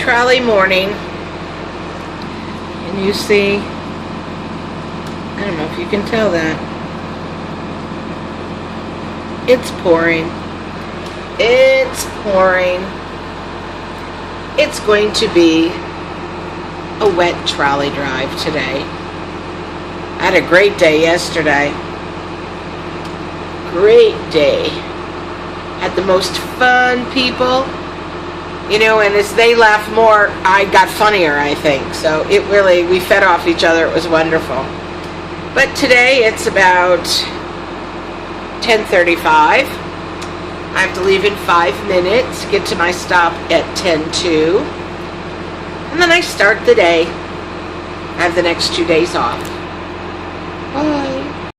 trolley morning, and you see, I don't know if you can tell that, it's pouring. It's pouring. It's going to be a wet trolley drive today. I had a great day yesterday. Great day. Had the most fun people. You know, and as they laughed more, I got funnier, I think. So it really, we fed off each other. It was wonderful. But today it's about 10:35. I have to leave in 5 minutes, get to my stop at 10:02. And then I start the day. I have the next 2 days off.